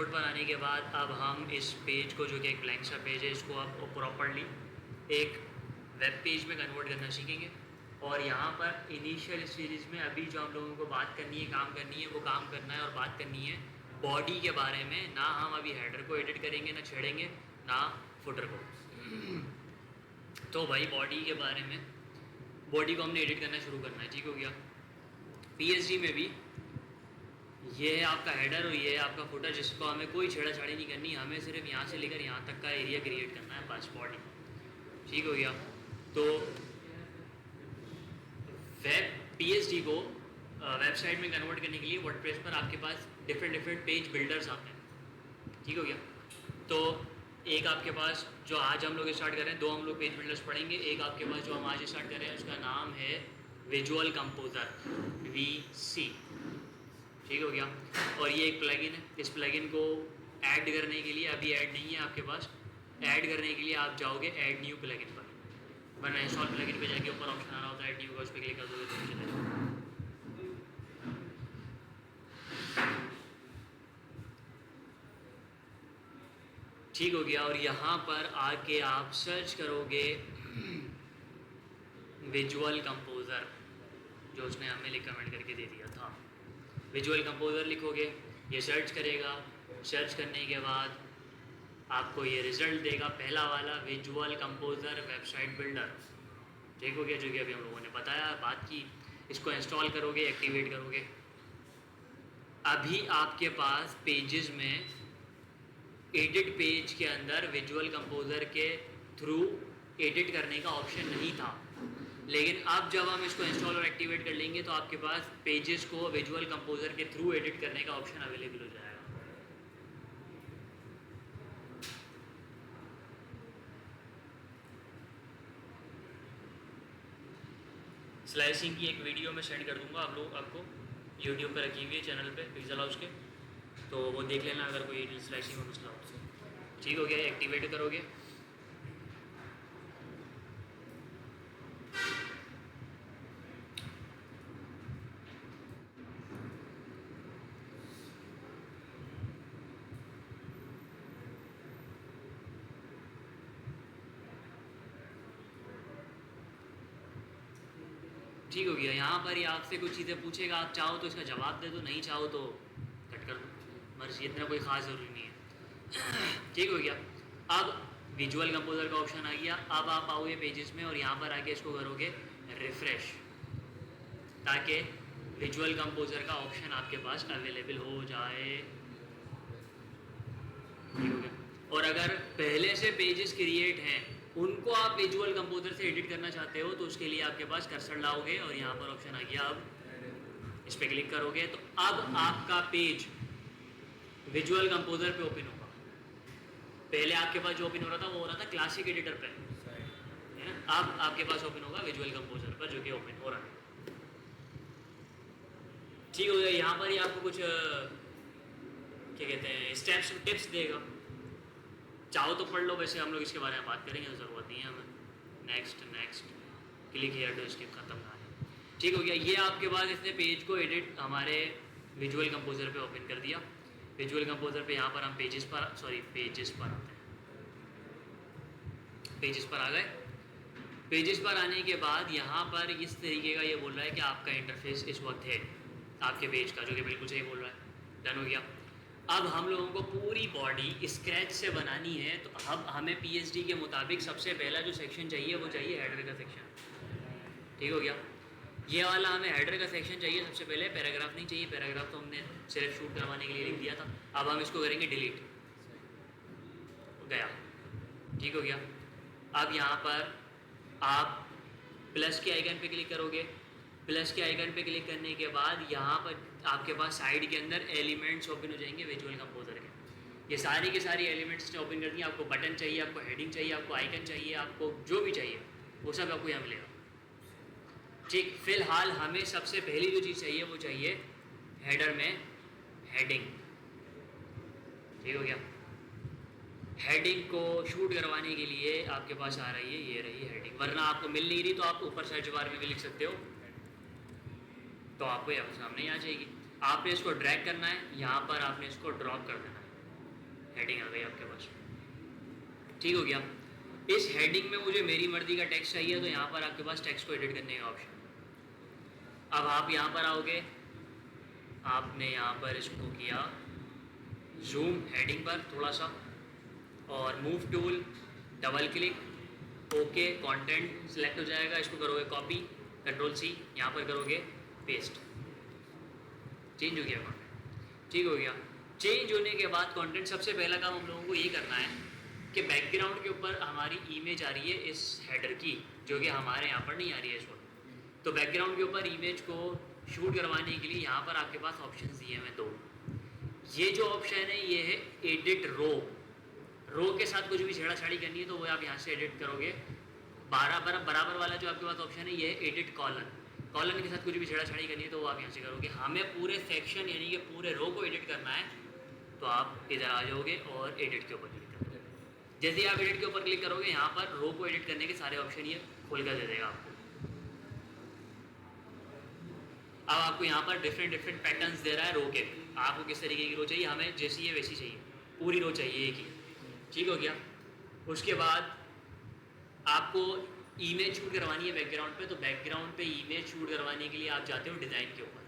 Dashboard पर आने के बाद अब हम इस पेज को, जो कि एक ब्लैंक सा पेज है, इसको अब प्रॉपरली एक वेब पेज में कन्वर्ट करना सीखेंगे। और यहाँ पर इनिशियल सीरीज़ में अभी जो हम लोगों को बात करनी है, काम करनी है, वो काम करना है और बात करनी है बॉडी के बारे में। ना हम अभी हेडर को एडिट करेंगे, ना छेड़ेंगे, ना फुटर को। तो भाई बॉडी के बारे में, बॉडी को हमने एडिट करना शुरू करना है, ठीक हो गया। पीएचडी में भी ये है आपका हेडर और ये है आपका फुटर, जिसको हमें कोई छेड़ाछाड़ी नहीं करनी, हमें सिर्फ यहाँ से लेकर यहाँ तक का एरिया क्रिएट करना है, बस बॉडी, ठीक हो गया। तो वेब पीएचडी को वेबसाइट में कन्वर्ट करने के लिए वर्डप्रेस पर आपके पास डिफरेंट पेज बिल्डर्स आते हैं, ठीक हो गया। तो एक आपके पास जो आज हम लोग स्टार्ट कर रहे हैं, दो हम लोग पेज बिल्डर्स पढ़ेंगे। एक आपके पास जो हम आज स्टार्ट कर रहे हैं उसका नाम है विजुअल कंपोजर, VC, ठीक हो गया। और ये एक प्लगइन है। इस प्लगइन को ऐड करने के लिए, अभी ऐड नहीं है आपके पास, ऐड करने के लिए आप जाओगे ऐड न्यू प्लगइन पर, वरना इंस्टॉल प्लगइन पे जाके ऊपर ऑप्शन आ रहा होता है ऐड न्यू का, उस पर क्लिक कर दोगे तो चले जाओगे। ठीक हो गया। और यहाँ पर आके आप सर्च करोगे विजुअल कंपोज़र, जो उसने हमें रिकमेंड करके दे दिया था। विजुअल कंपोज़र लिखोगे, ये सर्च करेगा। सर्च करने के बाद आपको ये रिज़ल्ट देगा, पहला वाला विजुअल कंपोज़र वेबसाइट बिल्डर, ठीक हो गया, जो कि अभी हम लोगों ने बताया, बात की। इसको इंस्टॉल करोगे, एक्टिवेट करोगे। अभी आपके पास पेजेस में एडिट पेज के अंदर विजुअल कंपोज़र के थ्रू एडिट करने का ऑप्शन नहीं था, लेकिन अब जब हम इसको इंस्टॉल और एक्टिवेट कर लेंगे तो आपके पास पेजेस को विजुअल कंपोज़र के थ्रू एडिट करने का ऑप्शन अवेलेबल हो जाएगा। स्लाइसिंग की एक वीडियो मैं सेंड कर दूंगा आप लोग, आपको यूट्यूब पर रखी हुई है चैनल पे पिक्सल हाउस के, तो वो देख लेना अगर कोई स्लाइसिंग में मसला हो तो। ठीक हो गया, एक्टिवेट करोगे। ठीक हो गया। यहाँ पर ही आपसे कुछ चीज़ें पूछेगा, आप चाहो तो इसका जवाब दे दो, नहीं चाहो तो कट कर दो, मर्जी, इतना कोई ख़ास ज़रूरी नहीं है। ठीक हो गया। अब विजुअल कंपोज़र का ऑप्शन आ गया। अब आप आओगे पेजेस में और यहाँ पर आके इसको करोगे रिफ़्रेश, ताकि विजुअल कंपोज़र का ऑप्शन आपके पास अवेलेबल हो जाए। ठीक हो गया। और अगर पहले से पेजेस क्रिएट हैं, उनको आप विजुअल कंपोज़र से एडिट करना चाहते हो, तो उसके लिए आपके पास कर्सर लाओगे और यहाँ पर ऑप्शन आ गया, अब इस पर क्लिक करोगे तो अब आपका पेज विजुअल कंपोज़र पे ओपन होगा। पहले आपके पास जो ओपन हो रहा था वो हो रहा था क्लासिक एडिटर पे, है ना। अब आपके पास ओपन होगा विजुअल कंपोज़र पर, जो कि ओपन हो रहा है। ठीक हो गया। यहाँ पर ही आपको कुछ क्या कहते हैं स्टेप्स टिप्स देगा, चाहो तो पढ़ लो, वैसे हम लोग इसके बारे में बात करेंगे, ज़रूरत नहीं है हमें। Next click here to skip, खत्म कहानी। ठीक हो गया। ये आपके पास इसने पेज को एडिट हमारे विजुअल कंपोज़र पे ओपन कर दिया। विजुअल कंपोज़र पे यहाँ पर हम पेजेस पर आते हैं। पेजेस पर आ गए। पेजेस पर आने के बाद यहाँ पर इस तरीके का ये बोल रहा है कि आपका इंटरफेस इस वक्त है आपके पेज का, जो कि बिल्कुल सही बोल रहा है। डन हो गया। अब हम लोगों को पूरी बॉडी स्क्रैच से बनानी है, तो अब हमें पीएचडी के मुताबिक सबसे पहला जो सेक्शन चाहिए वो चाहिए हेडर का सेक्शन। ठीक हो गया। ये वाला हमें हेडर का सेक्शन चाहिए सबसे पहले, पैराग्राफ नहीं चाहिए। पैराग्राफ तो हमने सिर्फ शूट करवाने के लिए लिख दिया था। अब हम इसको करेंगे डिलीट, गया। ठीक हो गया। अब यहाँ पर आप प्लस के आइकन पे क्लिक करोगे। प्लस के आइकन पे क्लिक करने के बाद यहाँ पर आपके पास साइड के अंदर एलिमेंट्स ओपन हो जाएंगे विजुअल कंपोज़र के। ये सारी के सारी एलिमेंट्स ने ओपन कर दिए। आपको बटन चाहिए, आपको हेडिंग चाहिए, आपको आइकन चाहिए, आपको जो भी चाहिए वो सब आपको यहाँ मिलेगा। ठीक, फिलहाल हमें सबसे पहली जो चीज़ चाहिए वो चाहिए हेडर में हेडिंग। ठीक हो गया। हेडिंग को शूट करवाने के लिए आपके पास आ रही है, ये रही हेडिंग, वरना आपको मिल नहीं रही तो आप ऊपर सर्च बार में भी लिख सकते हो, तो आपको यहाँ सामने ही आ जाएगी। आपने इसको ड्रैग करना है, यहाँ पर आपने इसको ड्रॉप कर देना है। हेडिंग आ गई आपके पास, ठीक हो गया। इस हेडिंग में मुझे मेरी मर्जी का टेक्स्ट चाहिए, तो यहाँ पर आपके पास टेक्स्ट को एडिट करने का ऑप्शन। अब आप यहाँ पर आओगे, आपने यहाँ पर इसको किया जूम हेडिंग पर थोड़ा सा, और move tool, double click, okay, content select हो जाएगा, इसको करोगे कॉपी, कंट्रोल सी, यहाँ पर करोगे पेस्ट, चेंज हो गया कंटेंट, ठीक हो गया। चेंज होने के बाद कंटेंट, सबसे पहला काम हम लोगों को ये करना है कि बैकग्राउंड के ऊपर हमारी इमेज आ रही है इस हेडर की, जो कि हमारे यहाँ पर नहीं आ रही है इस वक्त। तो बैकग्राउंड के ऊपर इमेज को शूट करवाने के लिए यहाँ पर आपके पास ऑप्शन दिए हैं दो। ये जो ऑप्शन है ये है एडिट रो। रो के साथ कुछ भी छेड़ाछाड़ी करनी है तो वो आप यहाँ से एडिट करोगे। बराबर वाला जो आपके पास ऑप्शन है ये है एडिट कॉलन। कॉलन के साथ कुछ भी छेड़ाछाड़ी करनी है तो वो आप यहाँ से करोगे। हमें पूरे सेक्शन यानी कि पूरे रो को एडिट करना है, तो आप इधर आ जाओगे और एडिट के ऊपर क्लिक करोगे। जैसे ही आप एडिट के ऊपर क्लिक करोगे, यहाँ पर रो को एडिट करने के सारे ऑप्शन ये खोल कर दे देगा आपको। अब आपको यहाँ पर डिफरेंट पैटर्न्स दे रहा है रो के, आपको किस तरीके की रो चाहिए। हमें जैसी है वैसी चाहिए, पूरी रो चाहिए एक ही, ठीक हो गया। उसके बाद आपको इमेज शूट करवानी है बैकग्राउंड पे, तो बैकग्राउंड पे इमेज शूट करवाने के लिए आप जाते हो डिज़ाइन के ऊपर।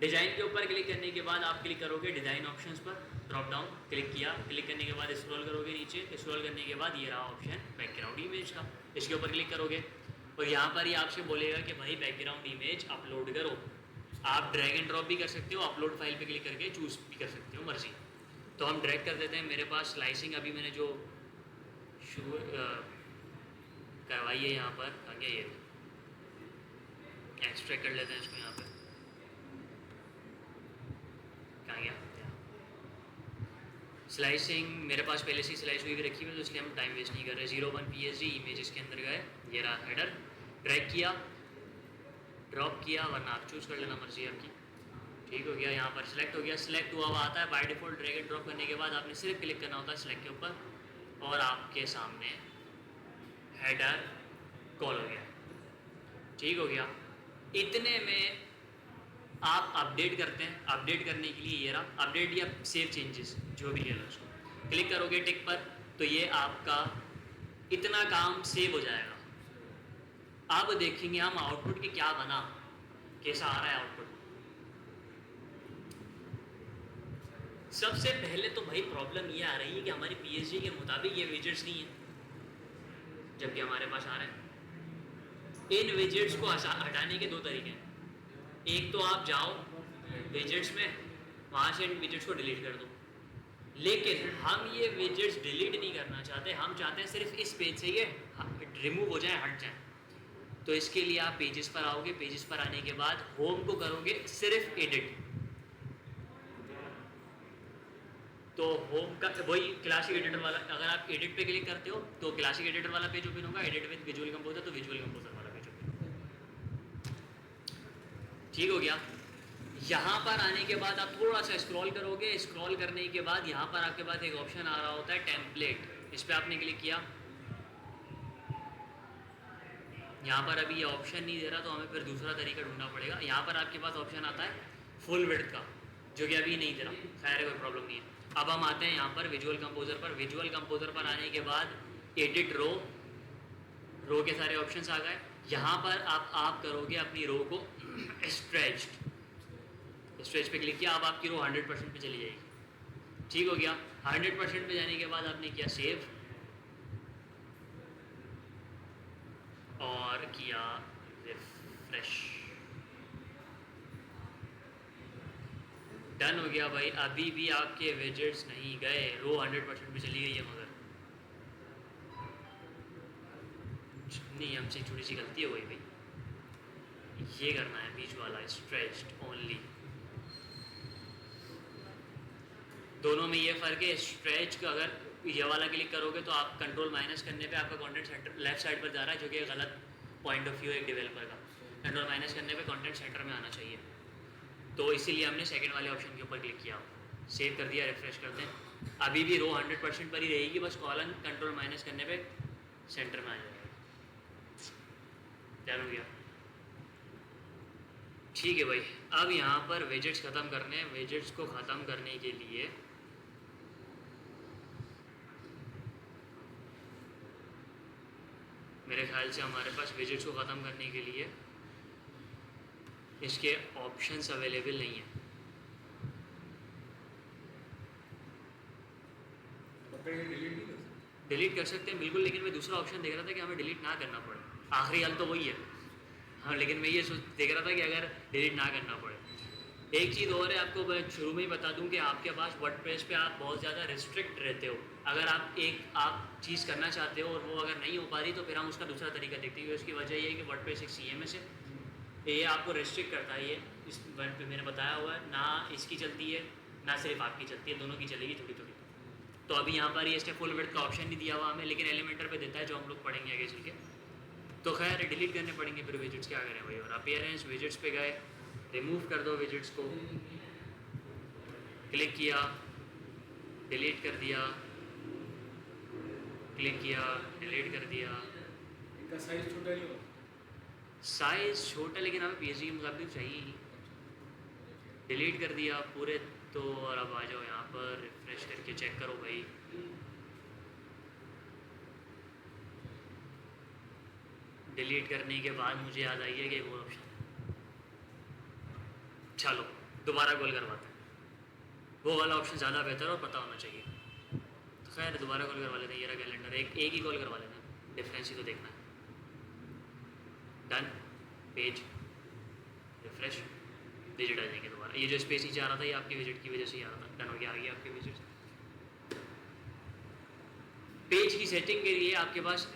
डिज़ाइन के ऊपर क्लिक करने के बाद आप क्लिक करोगे डिज़ाइन ऑप्शंस पर, ड्रॉप डाउन क्लिक किया, क्लिक करने के बाद स्क्रॉल करोगे नीचे, स्क्रॉल करने के बाद ये रहा ऑप्शन बैकग्राउंड इमेज का, इसके ऊपर क्लिक करोगे और यहाँ पर ही आपसे बोलेगा कि भाई बैकग्राउंड इमेज अपलोड करो। आप ड्रैग एंड ड्रॉप भी कर सकते हो, अपलोड फाइल पे क्लिक करके चूज़ भी कर सकते हो, मर्जी। तो हम ड्रैग कर देते हैं। मेरे पास स्लाइसिंग अभी मैंने जो करवाई है यहाँ पर, आगे ये एक्सट्रैक्ट कर लेते हैं इसको यहाँ पे, कहाँ गया स्लाइसिंग। मेरे पास पहले से स्लाइस हुई भी रखी हुई है, तो इसलिए हम टाइम वेस्ट नहीं कर रहे। 01 PSG इमेज इसके अंदर गए, ये रहा हेडर, ड्रैग किया, ड्रॉप किया, वरना आप चूज़ कर लेना, मर्जी आपकी, ठीक हो गया। यहाँ पर सिलेक्ट हो गया, सिलेक्ट हुआ हुआ आता है by default. Drag and drop करने के बाद आपने सिर्फ क्लिक करना होता है सिलेक्ट के ऊपर, और आपके सामने हेडर कॉल हो गया, ठीक हो गया। इतने में आप अपडेट करते हैं। अपडेट करने के लिए ये रहा अपडेट या सेव चेंजेस, जो भी ले लो उसको, क्लिक करोगे टिक पर, तो ये आपका इतना काम सेव हो जाएगा। अब देखेंगे हम आउटपुट की क्या बना, कैसा आ रहा है आउटपुट। सबसे पहले तो भाई प्रॉब्लम ये आ रही है कि हमारी PSG के मुताबिक ये विजेट्स नहीं है, जबकि हमारे पास आ रहे हैं। इन विजेट्स को हटाने के दो तरीके हैं। एक तो आप जाओ विजेट्स में, वहाँ से इन विजेट्स को डिलीट कर दो, लेकिन हम ये विजेट्स डिलीट नहीं करना चाहते। हम चाहते हैं सिर्फ इस पेज से ये रिमूव हो जाए, हट जाए। तो इसके लिए आप पेजेस पर आओगे, पेजेस पर आने के बाद होम को करोगे सिर्फ एडिट, तो होम का वही क्लासिक एडिटर वाला, अगर आप एडिट पे क्लिक करते हो तो क्लासिक एडिटर वाला पेज ओपन होगा, एडिट विद विजुअल कंपोजर तो विजुअल कंपोजर वाला पेज ओपन होगा, ठीक हो गया। यहाँ पर आने के बाद आप थोड़ा सा स्क्रॉल करोगे, स्क्रॉल करने के बाद यहाँ पर आपके पास एक ऑप्शन आ रहा होता है टेम्पलेट, इस पर आपने क्लिक किया। यहाँ पर अभी ये ऑप्शन नहीं दे रहा, तो हमें फिर दूसरा तरीका ढूंढना पड़ेगा। यहाँ पर आपके पास ऑप्शन आता है फुल विड्थ का, जो कि अभी नहीं दे रहा, खैर कोई प्रॉब्लम नहीं है। अब हम आते हैं यहाँ पर विजुअल कंपोजर पर। विजुअल कंपोजर पर आने के बाद एडिट रो, रो के सारे ऑप्शंस आ गए। यहाँ पर आप करोगे अपनी रो को स्ट्रेच्ड, स्ट्रेच पे क्लिक किया। अब आपकी रो 100% पे चली जाएगी, ठीक हो गया। 100% पे जाने के बाद आपने किया सेव और किया रिफ्रेश, डन हो गया भाई। अभी भी आपके विजेट्स नहीं गए, रो 100% पे चली गई है, मगर नहीं, हमसे थोड़ी सी गलती हो गई भाई। ये करना है बीच वाला स्ट्रेच्ड ओनली, दोनों में ये फ़र्क है। स्ट्रेच का अगर ये वाला क्लिक करोगे तो आप कंट्रोल माइनस करने पे आपका कंटेंट सेंटर लेफ्ट साइड पर जा रहा है, जो कि गलत पॉइंट ऑफ व्यू है एक डेवलपर का। कंट्रोल माइनस करने पे कंटेंट सेंटर में आना चाहिए, तो इसीलिए हमने सेकंड वाले ऑप्शन के ऊपर क्लिक किया, सेव कर दिया, रिफ्रेश करते हैं। अभी भी रो 100% पर ही रहेगी, बस कॉलन कंट्रोल माइनस करने पे सेंटर में आ जाएगा, डन हो गया, ठीक है भाई। अब यहाँ पर विजेट्स ख़त्म करने हैं। विजेट्स को ख़त्म करने के लिए मेरे ख्याल से हमारे पास विजिट्स को ख़त्म करने के लिए इसके ऑप्शंस अवेलेबल नहीं हैं। डिलीट कर सकते हैं बिल्कुल, लेकिन मैं दूसरा ऑप्शन देख रहा था कि हमें डिलीट ना करना पड़े। आखिरी हल तो वही है, हाँ, लेकिन मैं ये देख रहा था कि अगर डिलीट ना करना पड़े। एक चीज़ और है, आपको मैं शुरू में ही बता दूं कि आपके पास वर्डप्रेस पे आप बहुत ज़्यादा रिस्ट्रिक्ट रहते हो। अगर आप चीज़ करना चाहते हो और वो अगर नहीं हो पा रही तो फिर हम उसका दूसरा तरीका देखते हैं। उसकी वजह ये है कि वर्डप्रेस एक CMS है, ये आपको रिस्ट्रिक्ट करता है। ये इस वर्ड पे मैंने बताया हुआ है, ना इसकी चलती है ना सिर्फ आपकी चलती है, दोनों की चलेगी थोड़ी थोड़ी। तो अभी यहाँ पर ये स्टेप फुल विड्थ का ऑप्शन नहीं दिया हुआ हमें, लेकिन एलिमेंटर पे देता है जो हम लोग पढ़ेंगे आगे चल के। तो खैर डिलीट करने पड़ेंगे फिर विजिट्स, क्या करें भाई। और अपीयरेंस विजिट्स पे गए, रिमूव कर दो विजिट्स को, क्लिक किया, डिलीट कर दिया, क्लिक किया, डिलीट कर दिया। इनका साइज छोटा नहीं हो, साइज छोटा, लेकिन हमें PSG के मुताबिक चाहिए ही। डिलीट कर दिया पूरे तो, और अब आ जाओ यहाँ पर, रिफ्रेश करके चेक करो भाई। डिलीट करने के बाद मुझे याद आई है कि वो ऑप्शन, चलो दोबारा कॉल करवाते हैं। वो वाला ऑप्शन ज़्यादा बेहतर और पता होना चाहिए। तो खैर दोबारा कॉल करवा लेते हैं। ये रहा कैलेंडर, एक ही कॉल करवा लेते हैं, डिफरेंस ही तो देखना है। डन, पेज रिफ्रेश, विजिट आ जाएंगे दोबारा। ये जो स्पेस नीचे आ रहा था ये आपकी विजिट की वजह से ही आ रहा था। डन हो गया, आ गया आपकी विजिट। पेज की सेटिंग के लिए आपके पास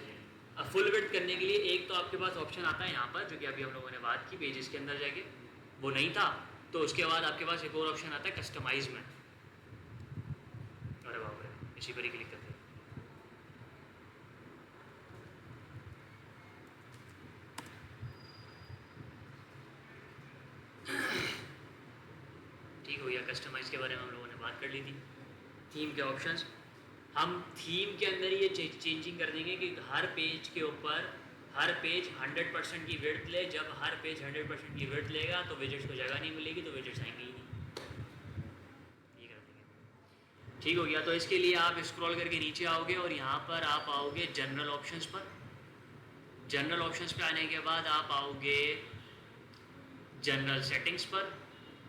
फुल विड्थ करने के लिए एक तो आपके पास ऑप्शन आता है यहाँ पर, जो कि अभी हम लोगों ने बात की पेजेस के अंदर जाके, वो नहीं था। तो उसके बाद आपके पास एक और ऑप्शन आता है कस्टमाइज में। अरे बाप रे, इसी पर ही क्लिक करते हैं। ठीक हो गया, कस्टमाइज के बारे में हम लोगों ने बात कर ली थी। थीम के ऑप्शंस, हम थीम के अंदर ये चेंजिंग कर देंगे कि हर पेज के ऊपर हर पेज 100% की विड्थ ले। जब हर पेज 100% की विड्थ लेगा तो विजिट्स को जगह नहीं मिलेगी, तो विजिट्स आएंगे ही नहीं। ये कर देंगे। ठीक हो गया। तो इसके लिए आप स्क्रॉल करके नीचे आओगे और यहाँ पर आप आओगे जनरल ऑप्शंस पर। जनरल ऑप्शंस पे आने के बाद आप आओगे जनरल सेटिंग्स पर।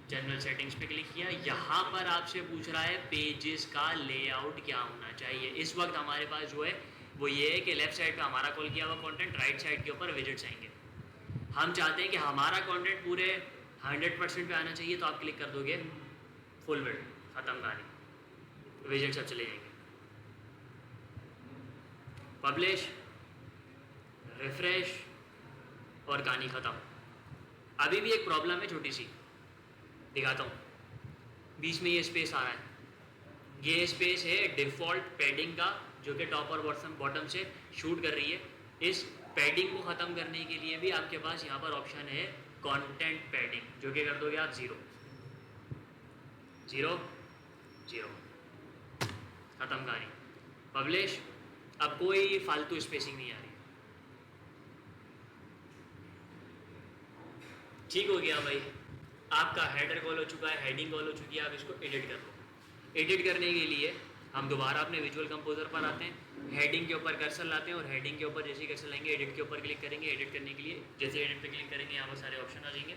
जनरल सेटिंग्स पे क्लिक किया, यहाँ पर आपसे पूछ रहा है पेजेस का लेआउट क्या होना चाहिए। इस वक्त हमारे पास जो है वो ये है कि लेफ्ट साइड पे हमारा कॉल किया हुआ कंटेंट, राइट साइड के ऊपर विजिट्स आएंगे। हम चाहते हैं कि हमारा कंटेंट पूरे 100% पे आना चाहिए, तो आप क्लिक कर दोगे फुल विड्थ, ख़त्म कहानी, विजिट्स अब चले जाएंगे। पब्लिश, रिफ्रेश और कहानी ख़त्म। अभी भी एक प्रॉब्लम है छोटी सी, दिखाता हूँ। बीच में ये स्पेस आ रहा है, ये स्पेस है डिफ़ॉल्ट पैडिंग का, जो कि टॉप और बॉटम से शूट कर रही है। इस पैडिंग को ख़त्म करने के लिए भी आपके पास यहाँ पर ऑप्शन है कंटेंट पैडिंग, जो कि कर दोगे आप 0 0 0, ख़त्म कहानी। पब्लिश, अब कोई फालतू स्पेसिंग नहीं आ रही। ठीक हो गया भाई, आपका हेडर कॉल हो चुका है, हेडिंग कॉल हो चुकी है। आप इसको एडिट कर लो। एडिट करने के लिए हम दोबारा अपने विजुअल कंपोजर पर आते हैं, हेडिंग के ऊपर कर्सर लाते हैं और हेडिंग के ऊपर जैसे ही कर्सर लाएंगे एडिट के ऊपर क्लिक करेंगे। एडिट करने के लिए जैसे एडिट पे क्लिक करेंगे यहाँ पर सारे ऑप्शन आ जाएंगे।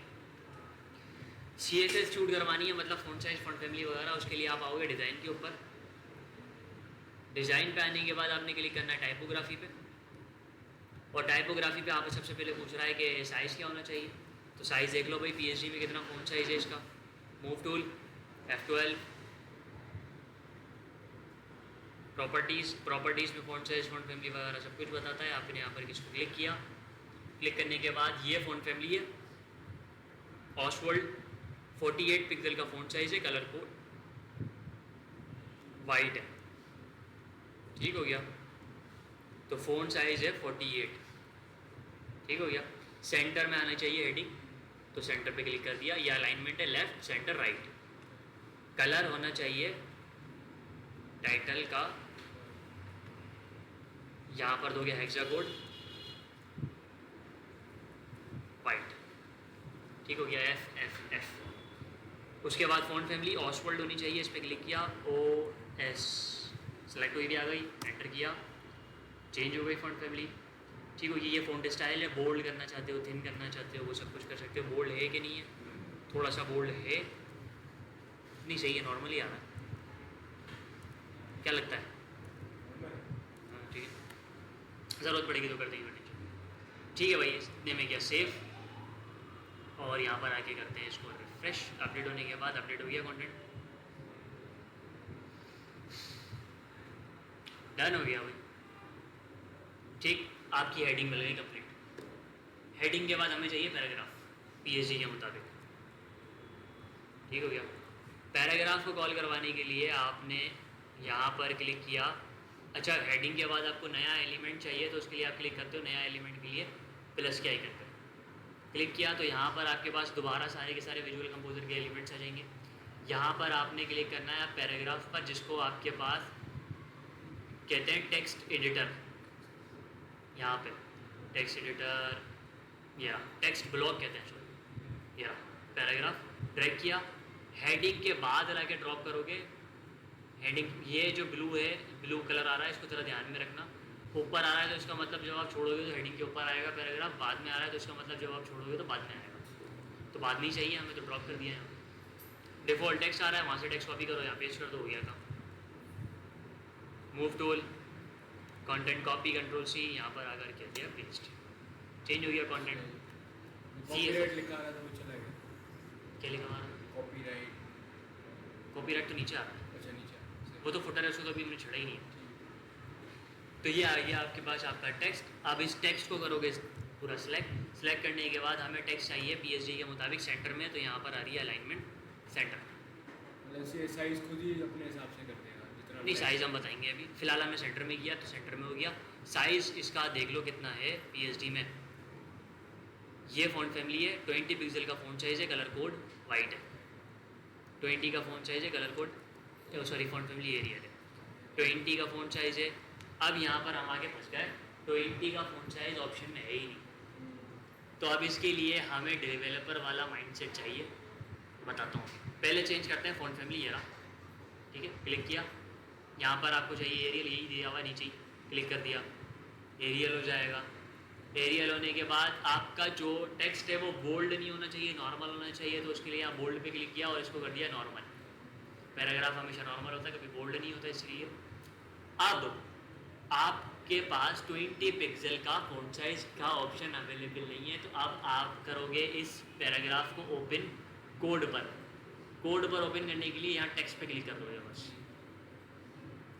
CSS शूट करवानी है, मतलब फ़ॉन्ट साइज, फ़ॉन्ट फैमिली वगैरह, उसके लिए आप आओगे डिज़ाइन के ऊपर। डिज़ाइन पे आने के बाद आपने क्लिक करना है टाइपोग्राफी पे, और टाइपोग्राफी पे आपको सबसे पहले पूछ रहा है कि साइज़ क्या होना चाहिए। तो साइज़ देख लो भाई, PSG में कितना फ़ॉन्ट साइज़ है इसका। मूव टूल, F12, प्रॉपर्टीज़ में फ़ॉन्ट साइज, फ़ॉन्ट फैमिली वगैरह सब कुछ बताता है। आपने यहाँ पर इसको क्लिक किया। क्लिक करने के बाद ये फ़ॉन्ट फैमिली है, ऑसवर्ल्ड, 48 पिक्सल का फ़ॉन्ट साइज़ है, कलर कोड वाइट है। ठीक हो गया, तो फ़ॉन्ट साइज़ है 48। ठीक हो गया। सेंटर में आना चाहिए हेडिंग, तो सेंटर पे क्लिक कर दिया। यह अलाइनमेंट है लेफ़्ट, सेंटर, राइट। कलर होना चाहिए टाइटल का, यहाँ पर दोगे हेक्साकोड वाइट। ठीक हो गया, FFF। उसके बाद फ़ॉन्ट फैमिली ऑसवर्ल्ड होनी चाहिए, इस पर क्लिक किया, OS सेलेक्ट हुई भी आ गई, एंटर किया, चेंज हो गई फ़ॉन्ट फैमिली। ठीक हो, ये फ़ॉन्ट स्टाइल है, बोल्ड करना चाहते हो, थिन करना चाहते हो, वो सब कुछ कर सकते हो। बोल्ड है कि नहीं है? थोड़ा सा बोल्ड है, नहीं सही है, नॉर्मली आ रहा है, क्या लगता है? हाँ ठीक है, ज़रूरत पड़ेगी तो कर देंगे टेंशन। ठीक है भाई, इतने में क्या सेफ, और यहाँ पर आके करते हैं इसको रिफ्रेश। अपडेट होने के बाद अपडेट हो गया कंटेंट, डन हो गया भाई। ठीक, आपकी हेडिंग मिल गई कंप्लीट। हेडिंग के बाद हमें चाहिए पैराग्राफ पीएचडी के मुताबिक। ठीक हो गया। पैराग्राफ को कॉल करवाने के लिए आपने यहाँ पर क्लिक किया। अच्छा, हेडिंग के बाद आपको नया एलिमेंट चाहिए तो उसके लिए आप क्लिक करते हो नया एलिमेंट के लिए प्लस के आइकन पर क्लिक किया तो यहाँ पर आपके पास दोबारा सारे के सारे विजुअल कंपोजर के एलिमेंट्स आ जाएंगे। यहाँ पर आपने क्लिक करना है पैराग्राफ पर, जिसको आपके पास कहते हैं टेक्स्ट एडिटर। यहाँ पे टेक्स्ट एडिटर या टेक्स्ट ब्लॉक कहते हैं, सॉरी, या पैराग्राफ ड्रैग किया, हेडिंग के बाद लाके ड्रॉप करोगे। हेडिंग ये जो ब्लू है, ब्लू कलर आ रहा है, इसको ज़रा ध्यान में रखना। ऊपर आ रहा है तो इसका मतलब जब आप छोड़ोगे तो हेडिंग के ऊपर आएगा पैराग्राफ, बाद में आ रहा है तो इसका मतलब जब आप छोड़ोगे तो बाद में आएगा। तो बाद में ही चाहिए हमें, तो ड्रॉप कर दिया है। डिफ़ॉल्ट टेक्स्ट आ रहा है, वहाँ से टेक्स्ट कॉपी करो, यहाँ पेस्ट कर दो, हो गया काम। Move tool, content copy, control C, यहाँ पर आकर कर दिया पेस्ट, चेंज हो गया कंटेंट। कॉपीराइट लिखा आ रहा था, वो चला गया। क्या लिखा हमारा? कॉपीराइट। कॉपीराइट तो नीचे आ रहा है, अच्छा नीचे वो तो फुटर है, उसको तो अभी हमने छड़ा ही नहीं है। तो ये आ गया आपके पास आपका टेक्स्ट। अब इस टेक्स्ट को करोगे पूरा सेलेक्ट करने के बाद हमें टेक्स्ट चाहिए पीएचडी के मुताबिक सेंटर में, तो यहाँ पर आ रही है अलाइनमेंट सेंटर। मतलब इसे साइज खुद ही अपने हिसाब से कर देगा जितना नहीं, साइज़ हम बताएंगे अभी, फिलहाल हमने सेंटर में किया तो सेंटर में हो गया। साइज़ इसका देख लो कितना है पीएचडी में। ये फ़ॉन्ट फैमिली है, 20 पिक्सल का फ़ॉन्ट साइज़ है, कलर कोड वाइट है। 20 का फ़ॉन्ट साइज़ है, colour code sorry font family Arial है, 20 का फ़ॉन्ट साइज़ है। अब यहाँ पर हम आगे फंस गए, 20 का फ़ॉन्ट साइज़ ऑप्शन में है ही नहीं। तो अब इसके लिए हमें डेवलपर वाला माइंडसेट चाहिए, बताता हूँ। पहले चेंज करते हैं फ़ॉन्ट फैमिली, ये रहा, ठीक है। क्लिक किया, यहाँ पर आपको चाहिए एरियल, यही दिया हुआ नीचे ही, क्लिक कर दिया, एरियल हो जाएगा। एरियल होने के बाद आपका जो टेक्स्ट है वो बोल्ड नहीं होना चाहिए, नॉर्मल होना चाहिए, तो उसके लिए आप बोल्ड पे क्लिक किया और इसको कर दिया नॉर्मल। पैराग्राफ हमेशा नॉर्मल होता है, कभी बोल्ड नहीं होता, इसलिए। अब आपके पास 20 पिक्सल का फ़ॉन्ट साइज़ का ऑप्शन अवेलेबल नहीं है, तो अब आप करोगे इस पैराग्राफ को ओपन कोड पर। कोड पर ओपन करने के लिए यहाँ टेक्स्ट पे क्लिक कर दोगे, बस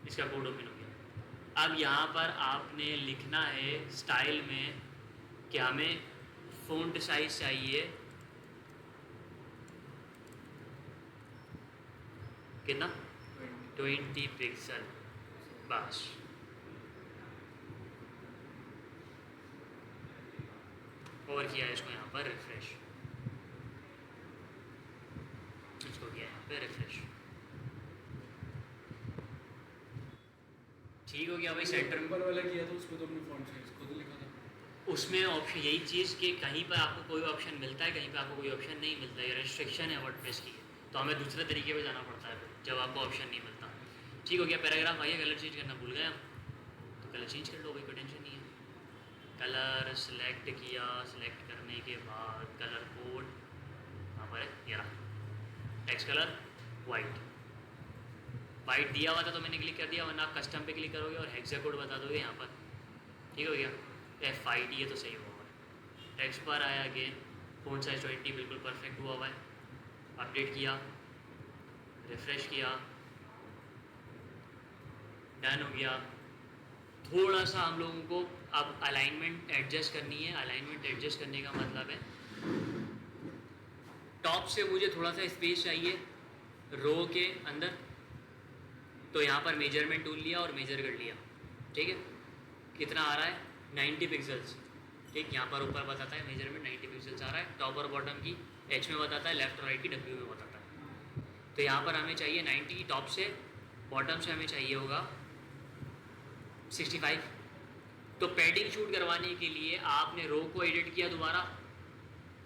इसका कोड ओपन हो गया। अब यहाँ पर आपने लिखना है स्टाइल में कि हमें फ़ॉन्ट साइज़ चाहिए कितना, 20 पिक्सल, बस। और किया है इसको यहाँ पर रिफ्रेश, इसको किया यहाँ पे रिफ्रेश, ठीक हो गया भाई। सेंटर ऊपर वाला किया था उसको तो अपने फ़ॉन्ट साइज खुद लिखा था। उसमें ऑप्शन यही चीज़ कि कहीं पर आपको कोई ऑप्शन मिलता है, कहीं पर आपको कोई ऑप्शन नहीं मिलता, ये रेस्ट्रिक्शन है वर्डप्रेस की, तो हमें दूसरे तरीके पे जाना पड़ता है जब आपको ऑप्शन नहीं मिलता। ठीक हो गया। पैराग्राफ आइए, कलर चेंज करना भूल गए हम, तो कलर चेंज कर लो भाई, कोई टेंशन नहीं है। कलर सेलेक्ट किया, सेलेक्ट करने के बाद कलर कोड यहाँ पर है, ये रहा, टेक्स्ट कलर वाइट। वाइट दिया हुआ था तो मैंने क्लिक कर दिया, वरना आप कस्टम पे क्लिक करोगे और हेक्सा कोड बता दोगे यहाँ पर। ठीक हो गया, FID है तो सही हुआ है। टेक्स्ट पर आया, अगेन फ़ॉन्ट साइज 20 बिल्कुल परफेक्ट हुआ हुआ है। अपडेट किया, रिफ्रेश किया, डन हो गया। थोड़ा सा हम लोगों को अब अलाइनमेंट एडजस्ट करनी है। अलाइनमेंट एडजस्ट करने का मतलब है टॉप से मुझे थोड़ा सा स्पेस चाहिए रो के अंदर, तो यहाँ पर मेजरमेंट टूल लिया और मेजर कर लिया। ठीक है, कितना आ रहा है, 90 पिक्सल्स। ठीक, यहाँ पर ऊपर बताता है मेजरमेंट 90 पिक्सल्स आ रहा है, टॉप और बॉटम की H में बताता है, लेफ्ट और राइट की W में बताता है। तो यहाँ पर हमें चाहिए 90 टॉप से, बॉटम से हमें चाहिए होगा 65। तो पैडिंग शूट करवाने के लिए आपने रो को एडिट किया, दोबारा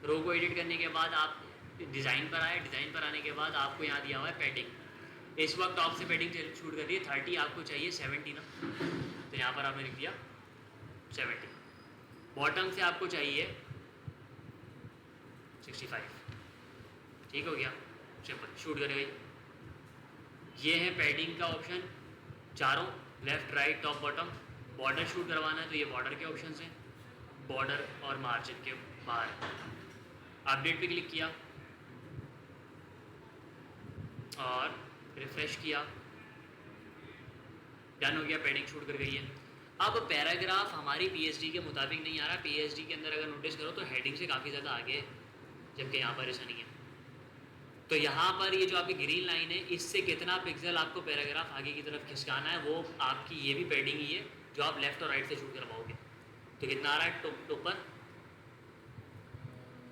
रो को एडिट करने के बाद आप डिज़ाइन पर आए, डिज़ाइन पर आने के बाद आपको यहाँ दिया हुआ है पैडिंग। इस वक्त टॉप से पैडिंग शूट कर दी है 30, आपको चाहिए 70 ना, तो यहाँ पर आपने लिख दिया 70। बॉटम से आपको चाहिए 65। ठीक हो गया, सिंपल, शूट करेगा। ये है पैडिंग का ऑप्शन, चारों, left right top bottom. Border shoot करवाना है तो ये बॉर्डर के ऑप्शंस हैं, बॉर्डर और मार्जिन के बाहर। अपडेट पे क्लिक किया और रिफ्रेश किया, डन हो गया, पैडिंग शूट कर गई है। अब पैराग्राफ हमारी पीएचडी के मुताबिक नहीं आ रहा। पीएचडी के अंदर अगर नोटिस करो तो हेडिंग से काफ़ी ज़्यादा आगे है, जबकि यहाँ पर ऐसा नहीं है। तो यहाँ पर ये जो आपकी ग्रीन लाइन है, इससे कितना पिक्सल आपको पैराग्राफ आगे की तरफ खिसकाना है, वो आपकी ये भी पैडिंग ही है जो आप लेफ्ट और राइट से शूट करवाओगे। तो कितना आ रहा है टॉप पर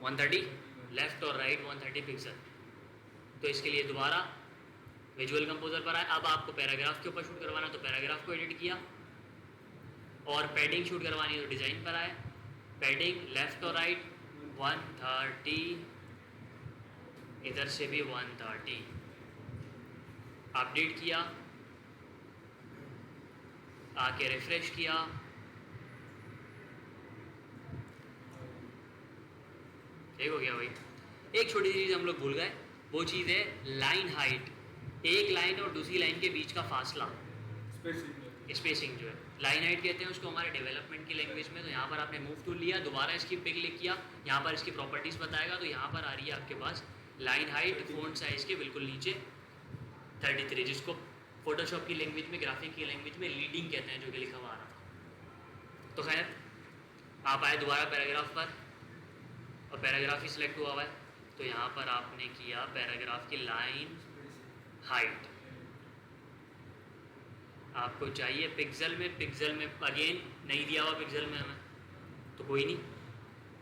130, लेफ्ट और राइट 130 पिक्सल। तो इसके लिए दोबारा विजुअल कंपोजर पर आए। अब आपको पैराग्राफ के ऊपर शूट करवाना तो पैराग्राफ को एडिट किया, और पैडिंग शूट करवानी है तो डिज़ाइन पर आए, पैडिंग लेफ्ट और राइट 130, इधर से भी 130, अपडेट किया, आके रिफ्रेश किया, ठीक हो गया भाई। एक छोटी सी चीज़ हम लोग भूल गए, वो चीज़ है लाइन हाइट। एक लाइन और दूसरी लाइन के बीच का फासला, स्पेसिंग जो है, लाइन हाइट कहते हैं उसको हमारे डेवलपमेंट की लैंग्वेज में। तो यहाँ पर आपने मूव टूल लिया, दोबारा इसकी पे क्लिक किया, यहाँ पर इसकी प्रॉपर्टीज़ बताएगा। तो यहाँ पर आ रही है आपके पास लाइन हाइट फ़ॉन्ट साइज़ के बिल्कुल नीचे 33, जिसको फोटोशॉप की लैंग्वेज में, ग्राफिक की लैंग्वेज में लीडिंग कहते हैं, जो कि लिखा हुआ आ रहा था। तो खैर आप आए दोबारा पैराग्राफ पर, और पैराग्राफ ही सिलेक्ट हुआ हुआ है। तो यहाँ पर आपने किया पैराग्राफ की लाइन हाइट, आपको चाहिए पिक्सल में। पिक्सल में अगेन नहीं दिया हुआ पिक्सल में हमें, तो कोई नहीं,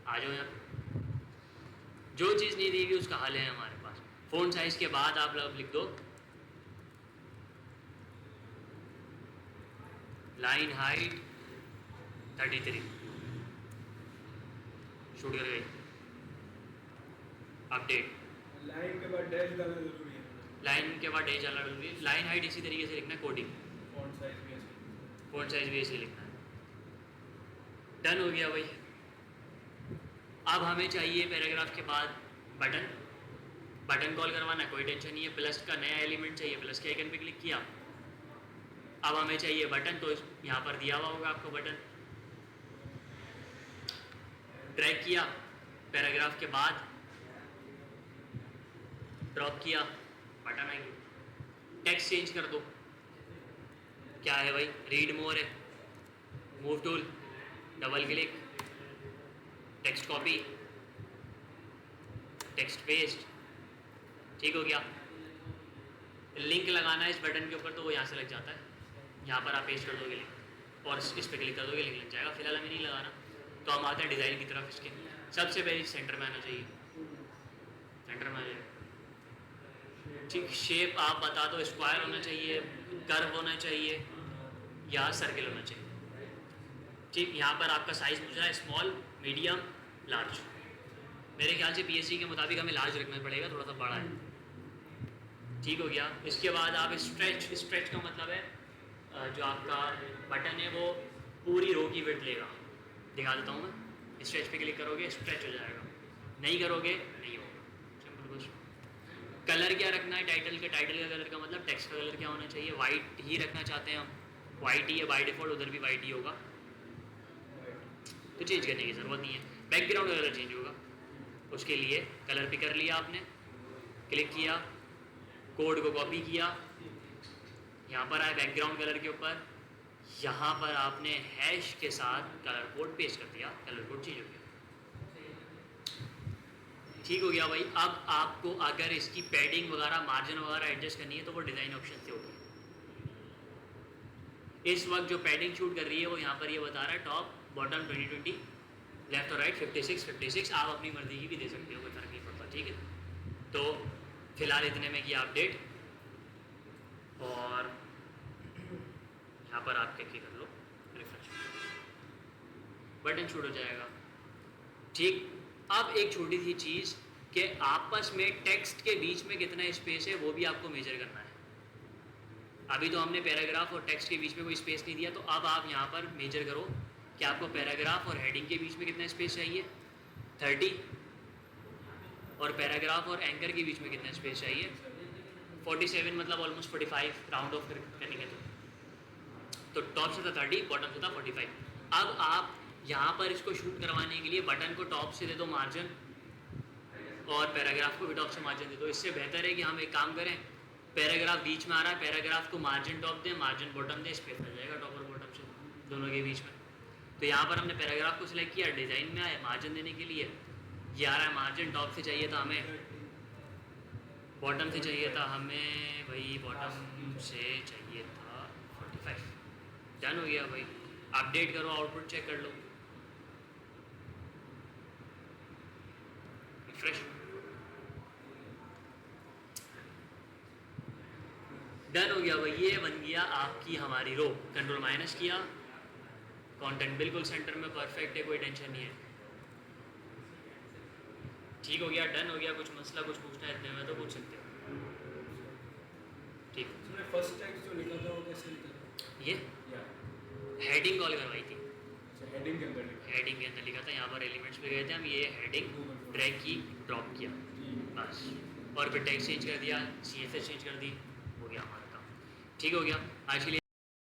आ जाओ यहाँ। जो चीज़ नहीं दी हुई उसका हल है हमारे पास। फ़ॉन्ट साइज़ के बाद आप लोग लिख दो लाइन हाइट 33, शूट कर गई, अपडेट। लाइन के बाद डैश डालना जरूरी है। लाइन के बाद डैश डालना जरूरी है। लाइन हाइट इसी तरीके से लिखना है, कोडिंग, फॉन्ट साइज भी ऐसे। फॉन्ट साइज भी ऐसे लिखना है। डन हो गया भाई। अब हमें चाहिए पैराग्राफ के बाद बटन। बटन कॉल करवाना है, कोई टेंशन नहीं है। प्लस का नया एलिमेंट चाहिए, प्लस के आइकन पे क्लिक किया। अब हमें चाहिए बटन, तो यहाँ पर दिया हुआ होगा आपको बटन। ड्रैग किया, पैराग्राफ के बाद ड्रॉप किया, बटन आएगी। टेक्स्ट चेंज कर दो, क्या है भाई, रीड मोर है, move tool, double click, text copy, text paste, ठीक हो गया। लिंक लगाना है इस बटन के ऊपर, तो वो यहाँ से लग जाता है। यहाँ पर आप पेस्ट कर दोगे लिंक, और इस पर क्लिक कर दोगे, लिंक लग जाएगा। फिलहाल हमें नहीं लगाना। तो हम आते हैं डिज़ाइन की तरफ। इसके सबसे पहले सेंटर में आना चाहिए, सेंटर में आ जाए। ठीक, शेप आप बता दो, स्क्वायर होना चाहिए, कर्व होना चाहिए, या सर्किल होना चाहिए। ठीक, यहाँ पर आपका साइज़ पूछ रहा है स्मॉल, मीडियम, लार्ज। मेरे ख्याल से पीएससी के मुताबिक हमें लार्ज रखना पड़ेगा, थोड़ा सा बड़ा है। ठीक हो गया। इसके बाद आप स्ट्रेच, स्ट्रेच का मतलब है जो आपका बटन है वो पूरी रो की विड्थ लेगा। दिखा देता हूँ मैं। स्ट्रेच पे क्लिक करोगे, स्ट्रेच हो जाएगा। नहीं करोगे, नहीं होगा। Simple question. कलर क्या रखना है टाइटल का? टाइटल का कलर का मतलब टेक्स्ट का कलर क्या होना चाहिए? वाइट ही रखना चाहते हैं हम, वाइट ही है बाय डिफ़ॉल्ट, उधर भी वाइट ही होगा, तो चेंज करने की ज़रूरत नहीं है। बैकग्राउंड कलर चेंज होगा, उसके लिए कलर पिक कर लिया आपने, क्लिक किया, कोड को कॉपी किया, यहाँ पर आए बैकग्राउंड कलर के ऊपर, यहाँ पर आपने हैश के साथ कलर कोड पेस्ट कर दिया, कलर कोड चेंज हो गया। ठीक हो गया भाई। अब आपको अगर इसकी पैडिंग वगैरह, मार्जिन वगैरह एडजस्ट करनी है तो वो डिज़ाइन ऑप्शन से होगी। इस वक्त जो पैडिंग शूट कर रही है वो यहाँ पर ये बता रहा है टॉप बॉटम 2020, लेफ्ट और राइट 56 56। आप अपनी मर्जी की भी दे सकते हो, कोई फर्क नहीं पड़ता। ठीक है, तो फिलहाल इतने में किया अपडेट, और यहाँ पर आप क्या कर लो रिफ्रेश, बटन शूट हो जाएगा। ठीक, अब एक छोटी सी चीज़ कि आपस में टेक्स्ट के बीच में कितना स्पेस है वो भी आपको मेजर करना है। अभी तो हमने पैराग्राफ और टेक्स्ट के बीच में कोई स्पेस नहीं दिया, तो अब आप यहाँ पर मेजर करो कि आपको पैराग्राफ और हेडिंग के बीच में कितना स्पेस चाहिए 30, और पैराग्राफ और एंकर के बीच में कितना स्पेस चाहिए 47, मतलब ऑलमोस्ट 45 राउंड ऑफ करेंगे तो टॉप से था 30, बॉटम से था 45। अब आप यहाँ पर इसको शूट करवाने के लिए बटन को टॉप से दे दो मार्जिन और पैराग्राफ को भी टॉप से मार्जिन दे दो। इससे बेहतर है कि हम एक काम करें, पैराग्राफ बीच में आ रहा है, पैराग्राफ को मार्जिन टॉप दें, मार्जिन बॉटम दें, स्पेस आ जाएगा टॉप और बॉटम से दोनों के बीच में। तो यहाँ पर हमने पैराग्राफ को सिलेक्ट किया, डिज़ाइन में आए मार्जिन देने के लिए, ये आ रहा है मार्जिन, टॉप से चाहिए था हमें, बॉटम से चाहिए था हमें भाई, बॉटम से चाहिए था 45। डन हो गया भाई, अपडेट करो, आउटपुट चेक कर लो, रिफ्रेश, डन हो गया भाई। ये बन गया आपकी हमारी रो। कंट्रोल माइनस किया, कंटेंट बिल्कुल सेंटर में परफेक्ट है, कोई टेंशन नहीं है, ठीक हो गया, डन हो गया। कुछ मसला कुछ पूछना है इतने में तो पूछ सकते हो, ठीक। फर्स्ट टेक्स्ट जो लिखा था वो कैसे लिखा था? ये हेडिंग कॉल करवाई थी, अच्छा हेडिंग के अंदर लिखा। हेडिंग के अंदर लिखा था, यहाँ पर एलिमेंट्स पे गए थे हम, ये हेडिंग ड्रैग की, ड्रॉप किया बस, और फिर टेक्स्ट चेंज कर दिया, CSS चेंज कर दी, हो गया हमारा काम, ठीक हो गया। आज के लिए